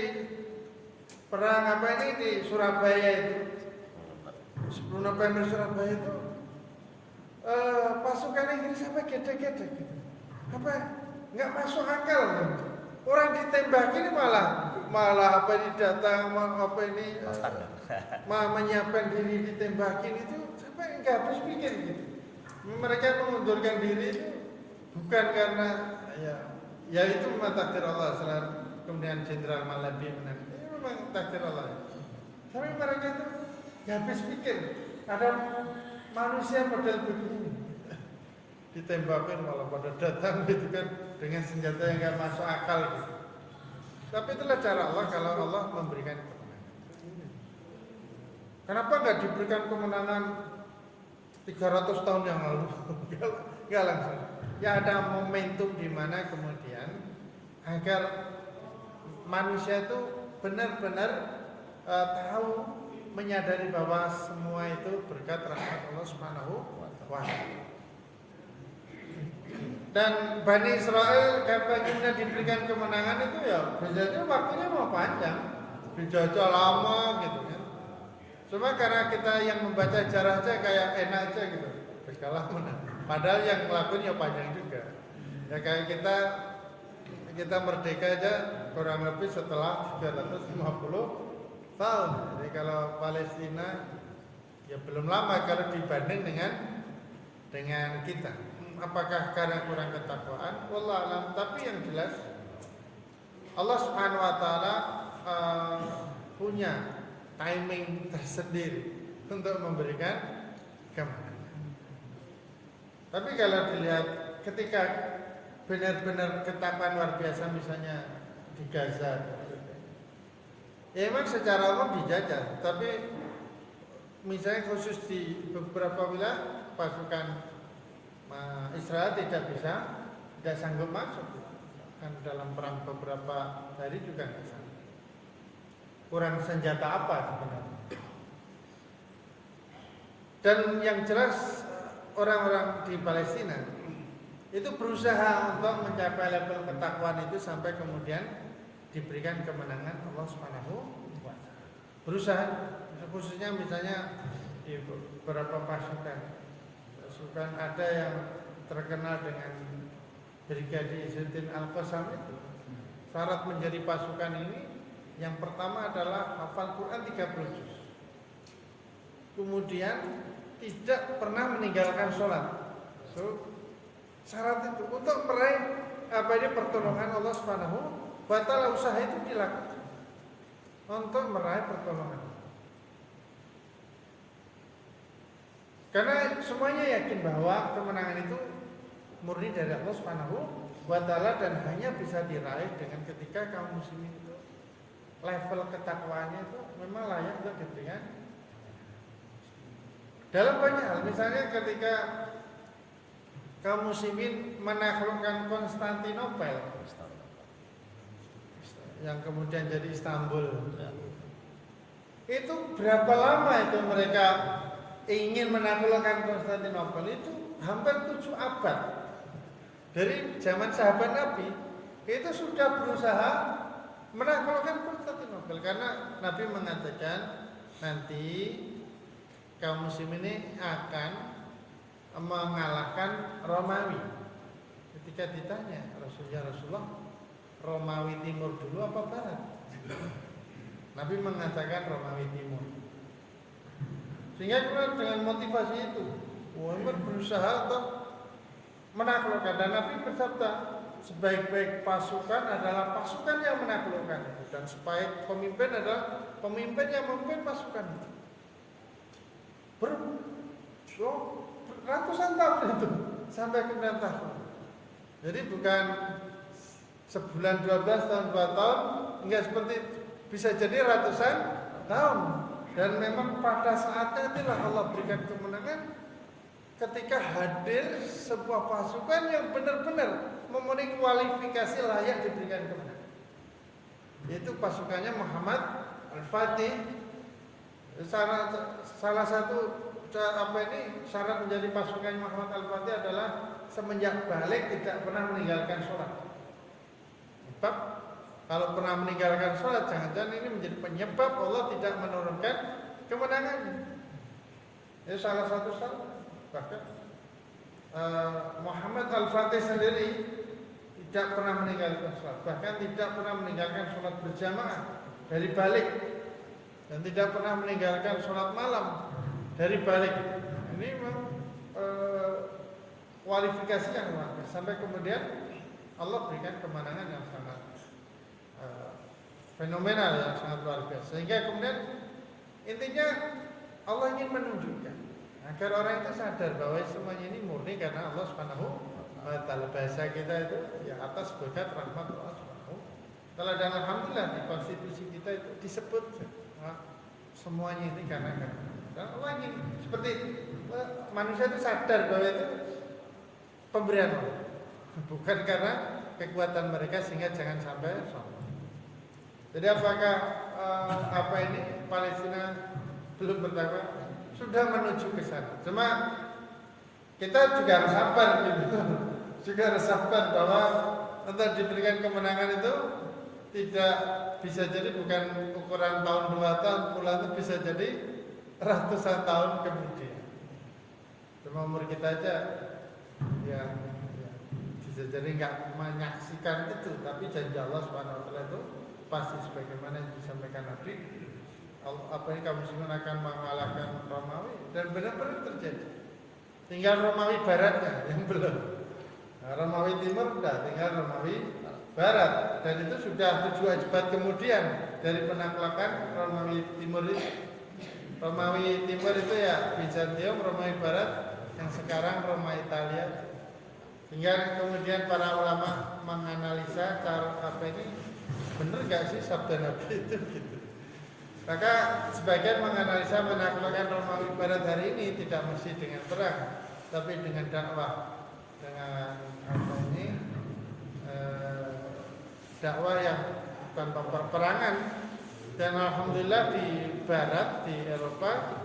perang di Surabaya itu 10 November Surabaya itu pasukan Inggris sampai gede-gede gitu. Nggak masuk akal kan? Orang ditembak ini malah datang menyiapkan diri ditembakin itu sampai nggak habis pikir gitu. Mereka mengundurkan diri itu bukan karena ya itu memang takdir Allah. Selain kemudian Jenderal Malabi menang, ini memang takdir Allah. Tapi mereka itu nggak habis pikir ada manusia model begini ditembakin malah pada datang gitu kan dengan senjata yang nggak masuk akal gitu. Tapi itulah cara Allah kalau Allah memberikan kemenangan. Kenapa nggak diberikan kemenangan 300 tahun yang lalu? Nggak langsung. Ya ada momentum di mana kemudian agar manusia itu benar-benar tahu, menyadari bahwa semua itu berkat rahmat Allah Subhanahu wa Ta'ala. Dan Bani Israel kemudian diberikan kemenangan itu ya biasanya waktunya mau panjang, dijajah lama gitu kan. Cuma karena kita yang membaca sejarah aja kayak enak aja gitu, berkalah menang. Padahal yang ngelakuin ya panjang juga. Ya kayak kita merdeka aja kurang lebih setelah 350 tahun. Jadi kalau Palestina ya belum lama kalau dibanding dengan kita. Apakah karena kurang ketakwaan? Wallahu a'lam. Tapi yang jelas Allah Subhanahu wa taala punya timing tersendiri untuk memberikan kemenangan. Tapi kalau dilihat ketika benar-benar ketakwaan luar biasa misalnya di Gaza, ya memang secara umum dijajah, tapi misalnya khusus di beberapa wilayah pasukan Israel tidak sanggup masuk kan dalam perang beberapa hari juga nggak sanggup. Kurang senjata apa sebenarnya? Dan yang jelas orang-orang di Palestina itu berusaha untuk mencapai level ketakwaan itu sampai kemudian diberikan kemenangan Allah Subhanahu wa Ta'ala. Berusaha, khususnya misalnya di beberapa pasukan ada yang terkenal dengan Brigadi Izzuddin Al-Qassam itu. Syarat menjadi pasukan ini yang pertama adalah hafal Quran 30 juz. Kemudian tidak pernah meninggalkan sholat. Syarat itu untuk meraih pertolongan Allah Subhanahu wa Ta'ala, usaha itu dilakukan untuk meraih pertolongan. Karena semuanya yakin bahwa kemenangan itu murni dari Allah Subhanahu wa Ta'ala dan hanya bisa diraih dengan ketika kaum muslimin itu level ketakwaannya itu memang layak untuk diberikan. Dalam banyak hal, misalnya ketika kaum muslimin menaklukkan Konstantinopel yang kemudian jadi Istanbul, itu berapa lama itu mereka ingin menaklukkan Konstantinopel? Itu hampir 7 abad. Dari zaman sahabat Nabi itu sudah berusaha menaklukkan Konstantinopel karena Nabi mengatakan nanti kaum muslim ini akan mengalahkan Romawi. Ketika ditanya Rasulullah, Romawi Timur dulu apa Barat? Nabi mengatakan Romawi Timur. Sehingga dengan motivasi itu Muhammad berusaha untuk menaklukkan, dan Nabi bersabda sebaik-baik pasukan adalah pasukan yang menaklukkan itu, dan sebaik pemimpin adalah pemimpin yang memimpin pasukan itu. Ratusan tahun itu sampai kemudian tahun. Jadi bukan sebulan 12 tahun 2 tahun, enggak seperti itu. Bisa jadi ratusan tahun. Dan memang pada saatnya itulah Allah berikan kemenangan ketika hadir sebuah pasukan yang benar-benar memenuhi kualifikasi layak diberikan kemenangan. yaitu pasukannya Muhammad Al-Fatih. Salah satu syarat menjadi pasukan Muhammad Al-Fatih adalah semenjak balik tidak pernah meninggalkan sholat. Sebab kalau pernah meninggalkan sholat, jangan-jangan ini menjadi penyebab Allah tidak menurunkan kemenangan. Itu salah satu syarat. Bahkan Muhammad Al-Fatih sendiri tidak pernah meninggalkan sholat, bahkan tidak pernah meninggalkan sholat berjamaah dari balik, dan tidak pernah meninggalkan sholat malam dari balik. Ini memang kualifikasi yang luar biasa. Sampai kemudian Allah berikan kemenangan yang sangat fenomenal, yang sangat luar biasa. Sehingga kemudian intinya Allah ingin menunjukkan agar orang itu sadar bahwa semuanya ini murni karena Allah Subhanahu wa Ta'ala. Bahasa kita itu ya atas berkat rahmat Allah Subhanahu wa Ta'ala. Dan alhamdulillah di konstitusi kita itu disebut semuanya ini karena dan Allah ingin seperti manusia itu sadar bahwa itu pemberian Allah, bukan karena kekuatan mereka, sehingga jangan sampai sombong. Jadi apakah Palestina belum bertakwa? Sudah menuju ke sana. Cuma kita juga harus sabar gitu. Juga harus sabar bahwa nanti diberikan kemenangan itu tidak bisa jadi bukan ukuran tahun 2 tahun, puluhan itu bisa jadi ratusan tahun kemudian. Cuma umur kita aja ya bisa jadi nggak menyaksikan itu, tapi janji Allah Subhanahu wa Ta'ala itu pasti sebagaimana yang disampaikan Nabi, kaum muslimin akan mengalahkan Romawi, dan benar-benar terjadi. Tinggal Romawi baratnya yang belum. Nah, Romawi timur sudah, tinggal Romawi barat, dan itu sudah 7 abad kemudian dari penaklukan Romawi timur itu. Romawi timur itu ya Bizantium, Romawi barat yang sekarang Roma Italia. Hingga kemudian para ulama menganalisa cara benar gak sih sabda Nabi itu gitu. Maka sebagian menganalisa menaklukkan Romawi Barat hari ini tidak mesti dengan perang, tapi dengan dakwah, dengan dakwah yang tanpa peperangan. Dan alhamdulillah di Barat, di Eropa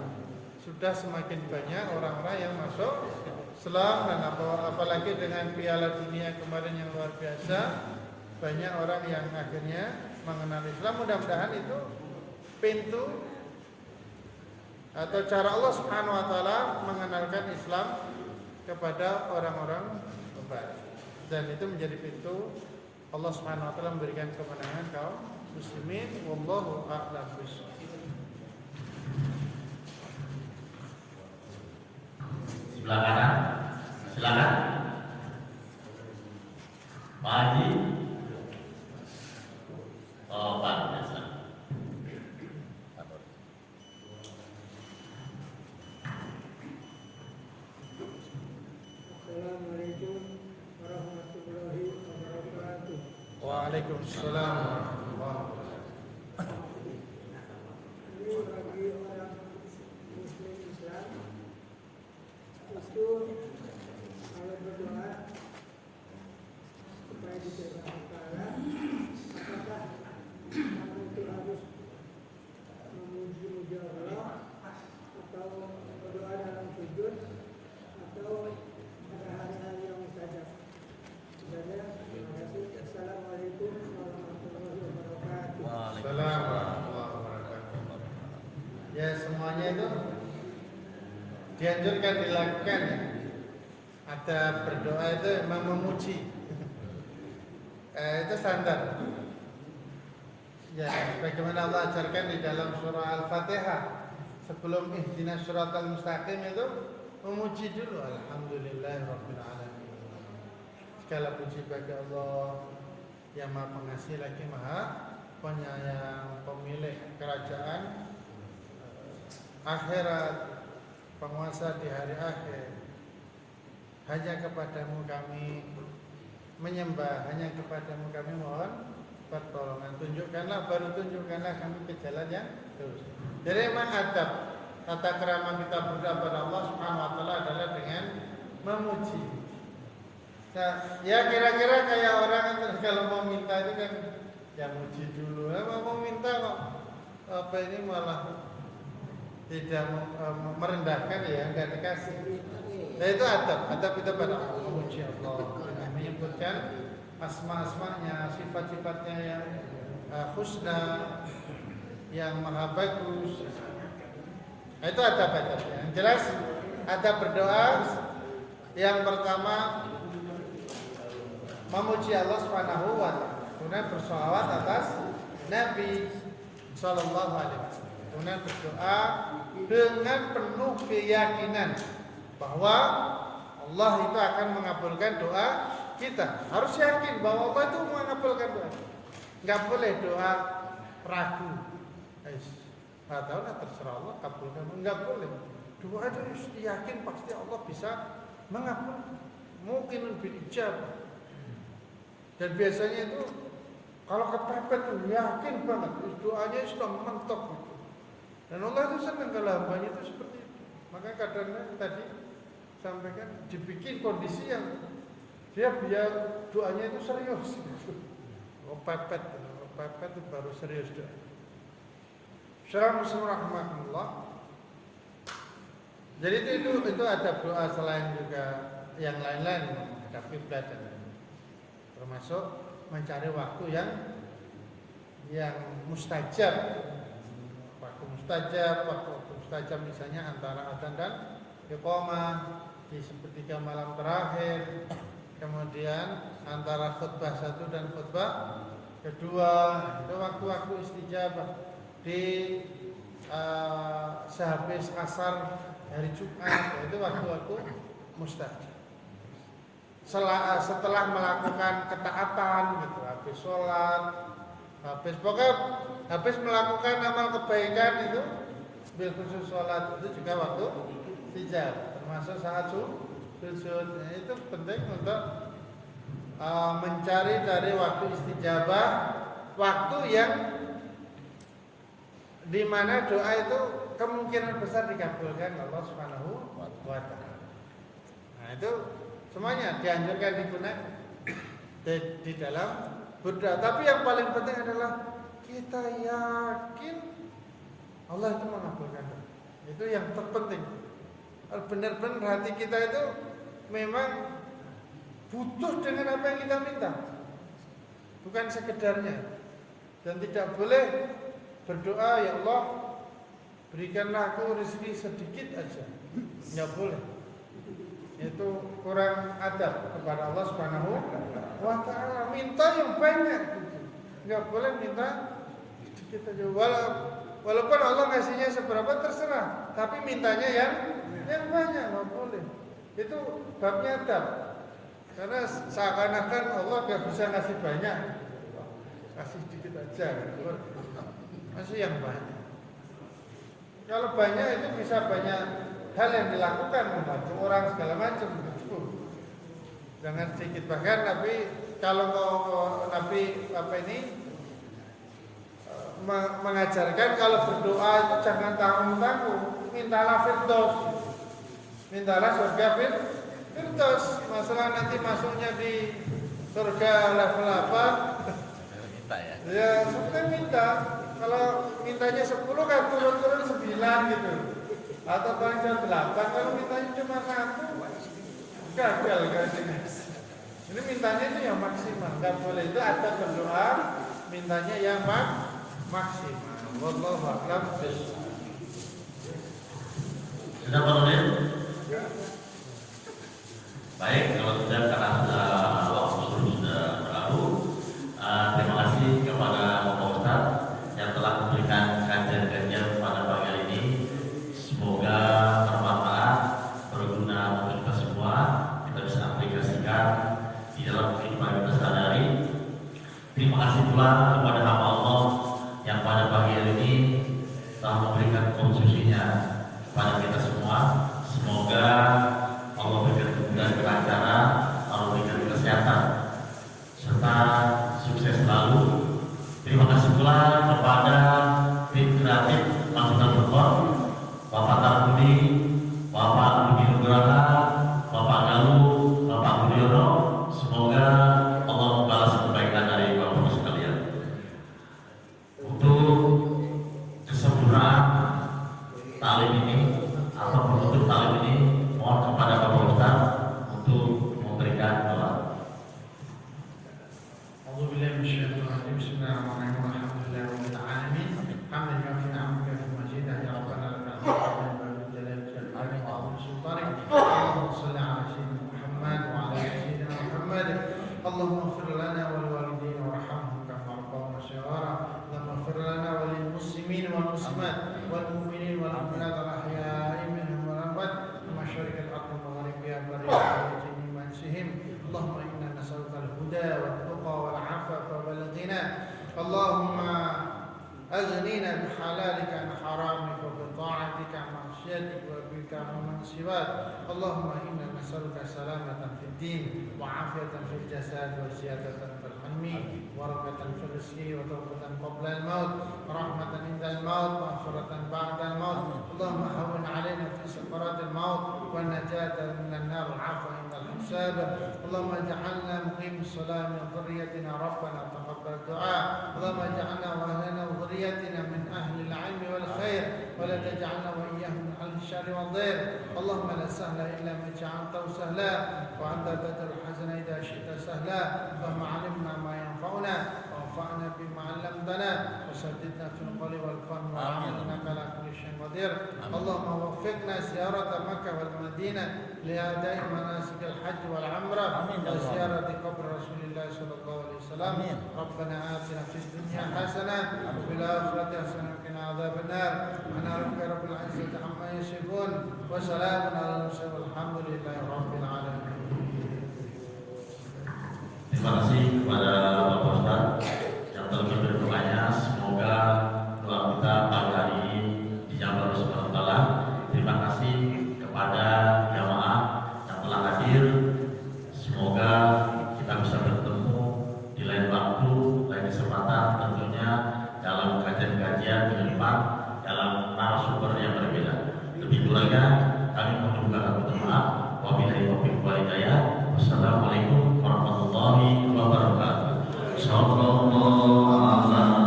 sudah semakin banyak orang-orang yang masuk Islam, dan apalagi dengan Piala Dunia kemarin yang luar biasa, banyak orang yang akhirnya mengenal Islam. Mudah-mudahan itu pintu atau cara Allah Subhanahu wa Ta'ala mengenalkan Islam kepada orang-orang Barat, dan itu menjadi pintu Allah Subhanahu wa Ta'ala memberikan kemenangan kaum muslimin. Wallahu a'lam bishawab. Sebelah kanan, silakan. Pak Haji. Oh, Pak, silakan. Assalamualaikum warahmatullahi wabarakatuh. Waalaikumsalam warahmatullahi wabarakatuh. Ini bagi orang Muslim Islam itu kalau berdoa supaya diterima pahala, apakah kamu itu harus memuji Allah, atau berdoa dalam sujud, atau pada hari-hari yang mustajab? Terima kasih. Assalamualaikum warahmatullahi wabarakatuh. Assalamualaikum warahmatullahi wabarakatuh. Ya, semuanya itu dianjurkan dilakukan ya. Ada berdoa itu memang memuji. Itu standar. Ya, bagaimana Allah ajarkan di dalam surah Al-Fatihah, sebelum ihdinas siratal mustaqim itu memuji dulu. Alhamdulillahirabbil alamin. Segala puji bagi Allah yang Maha Pengasih lagi Maha Penyayang, pemilik kerajaan akhirat, penguasa di hari akhir. Hanya kepadamu kami menyembah, hanya kepadamu kami mohon pertolongan. Tunjukkanlah kami ke jalan yang lurus. Jadi memang adab tata krama kita berdoa pada Allah Subhanahu wa Ta'ala adalah dengan memuji. Nah, ya kira-kira kayak orang kalau mau minta itu kan yang muji dulu. Mau minta kok apa ini malah tidak merendahkan ya, nggak dikasih. Nah itu adab itu pada Allah, memuji Allah dengan menyebutkan asma-asmanya, sifat-sifatnya yang husna, yang maha bagus. Nah, itu adab-adab. Yang jelas adab berdoa yang pertama memuji Allah Subhanahu wa taala, kemudian bersolawat atas Nabi sallallahu alaihi wasallam. Kemudian berdoa dengan penuh keyakinan bahwa Allah itu akan mengabulkan doa kita. Harus yakin bahwa Allah itu mengabulkan doa. Enggak boleh doa ragu. Enggak tahu lah, terserah Allah kabulkan. Enggak boleh. Doa itu yakin pasti Allah bisa mengabulkan. Mungkin lebih ijabah. Dan biasanya itu kalau kepepet yakin banget doanya sudah mentok gitu. Dan Allah itu senang kalau hambanya itu seperti itu. Maka kadang-kadang tadi sampaikan dibikin kondisi yang dia biar doanya itu serius gitu. Pepet itu baru serius doa. Assalamualaikum warahmatullahi wabarakatuh. Jadi itu ada doa selain juga yang lain-lain, ada kiblat dan termasuk mencari waktu yang mustajab. Waktu mustajab misalnya antara adzan dan iqamah di sepertiga malam terakhir, kemudian antara khutbah 1 dan khutbah kedua, itu waktu-waktu istijabah. Di sehabis asar hari Jumat, itu waktu-waktu mustajab. Setelah melakukan ketaatan gitu, habis sholat, habis melakukan amal kebaikan itu, bil khusus sholat itu juga waktu istijabah, termasuk saat sujud. Nah, itu penting untuk mencari dari waktu istijabah, waktu yang di mana doa itu kemungkinan besar dikabulkan Allah Subhanahu wa taala. Nah, itu semuanya dianjurkan digunakan di dalam berdoa. Tapi yang paling penting adalah kita yakin Allah itu mengabulkan doa. Itu yang terpenting. Benar-benar hati kita itu memang butuh dengan apa yang kita minta, bukan sekedarnya. Dan tidak boleh berdoa, ya Allah berikanlah aku rezeki sedikit aja. Nggak boleh. Itu kurang adab kepada Allah Subhanahu wa taala. Minta yang banyak. Nggak boleh minta sedikit aja. Walaupun Allah ngasihnya seberapa terserah, tapi mintanya yang banyak, nggak boleh. Itu babnya adab. Karena seakan-akan Allah nggak bisa ngasih banyak, kasih sedikit aja. Masih yang banyak. Kalau banyak itu bisa banyak hal yang dilakukan, membantu orang segala macam gitu. Jangan sedikit. Bahkan Nabi, kalau Nabi mengajarkan kalau berdoa itu jangan tanggung-tanggung, mintalah firdaus, mintalah surga firdaus. Masalah nanti masuknya di surga level apa? Minta ya. Ya, sebenarnya minta. Kalau mintanya 10 kan turun-turun 9 gitu. Atau paling jauh 8, kalau mintanya cuma 1 gagal kasihnya. Ini mintanya itu yang maksimal. Enggak boleh, itu ada berdoa mintanya yang maksimal. Wallahu a'lam bishawab. Sudah Pak Nurdin? Baik, kalau sudah karena waktu sudah berlalu, terima kasih kepada Bapak Ustadz yang telah memberikan kajian-kajian pada pagi hari ini. Semoga bermanfaat, berguna untuk kita semua. Kita bisa aplikasikan di dalam kehidupan kita sehari-hari. Terima kasih pula kepada hamba Allah yang pada pagi hari ini telah memberikan konstruksinya kepada kita semua. Semoga Allah berikan kemudahan kelancaran, Allah berikan kesehatan serta sukses selalu. Terima kasih pula kepada tim kreatif Masukan Berkor, Bapak Tarbudi, Bapak Budi Nugraha, Bapak Galuh, Bapak Budiono. Semoga Allah membalas kebaikan dari Bapak sekalian. المسلمين والمسلمات والمؤمنين والمؤمنات الأحياء منهم والأموات ومشارق الأرض ومغاربها برها وجميع منسهم. اللهم إنا نسألك الهدى والتقى والعفاف والغنى. اللهم أغننا بحلالك عن حرامك وبطاعتك عن معصيتك وبك عمن سواك. اللهم إنا نسألك سلامة في الدين وعافية في الجسد وزيادة في العلم ورقة في الرزق وتوبة قبل الموت ورحمة عند الموت ومغفرة بعد الموت. اللهم هون علينا في سكرات الموت والنجاة من النار والعفو عند الحساب. اللهم اجعلنا مقيم الصلاة من ذريتنا ربنا تقبل الدعاء. اللهم اجعلنا وأهلنا وذريتنا من أهل العلم والخير ولا تجعلنا وإياهم من أهل الشر والضير. اللهم لا سهل إلا ما جعلته سهلا وأنت تجعل الحزن إذا شئت سهلا. اللهم علمنا ما ينفعنا وانفعنا بما علمتنا وسددنا في القول والفهم والعمل إنك على كل شيء قدير. اللهم وفقنا زيارة مكة والمدينة لأداء مناسك الحج والعمرة وزيارة قبر رسول الله صلى الله عليه وسلم. ربنا آتنا في الدنيا حسنة وفي الآخرة حسنة وقنا عذاب النار. سبحان ربك رب العزة عما يصفون وسلام على المرسلين والحمد لله رب العالمين. Terima kasih kepada Bapak Ustadz yang terlebih berdoanya. Semoga doa kita pagi hari ini dijawab oleh Subhanahu wa Ta'ala. Terima kasih kepada jamaah yang telah hadir. Semoga kita bisa bertemu di lain waktu, lain kesempatan, tentunya dalam kajian-kajian ke depan, dalam narasumber yang berbeda. Lebih kurangnya kami mengucapkan maaf. Wabillahi taufiq wal hidayah. Wassalamualaikum warahmatullahi wabarakatuh. Sallallahu alaihi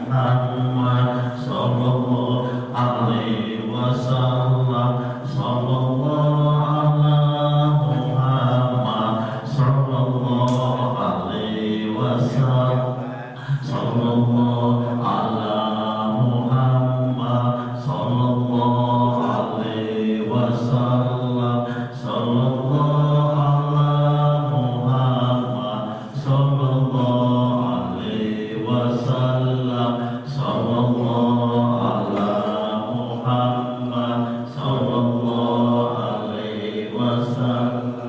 Muhammad sallallahu alaihi wasallam. Sallallahu alaihi Muhammad sallallahu alaihi wasallam. Sallallahu alaihi Muhammad sallallahu alaihi wasallam. Sallallahu alaihi Muhammad sallallahu alaihi wasallam. Sallallahu alaihi Muhammad sallallahu alaihi wasallam.